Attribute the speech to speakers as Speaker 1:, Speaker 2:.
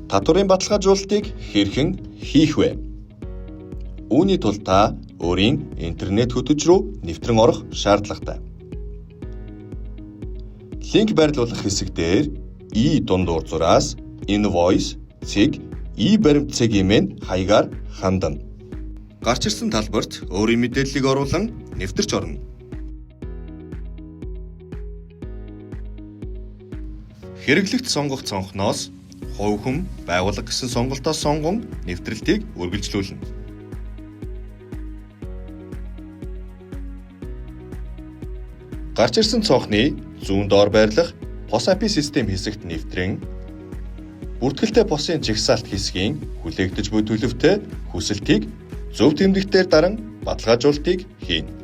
Speaker 1: Татварын баталгаажуулалтыг хэрхэн хийх вэ? Үүний тулд та өөрийн интернет хөтөж рүү нэвтрэн орох шаардлагатай. Линк байрлуулах хэсэг дээр дундуур зураас invoice цэг баримт цэгийн хаягаар хандана. Гарч ирсэн талбарт өөрийн мэдээллийг оруулан нэвтэрч орно. Хэрэглэгт сонгох цонхноос хувь хүн байгууллага гэсэн сонголтоо сонгон нэвтрэлтийг үргэлжлүүлнэ. Гарч ирсэн цонхны зүүн доор байрлах POS API систем хэсэгт нэвтрэн бүртгэлтэй POS-ын жигсаалт хэсгийн хүлээгдэж буй төлөвтэй хүсэлтийг зөв тэмдэгтээр даран баталгаажуулалтыг хийнэ.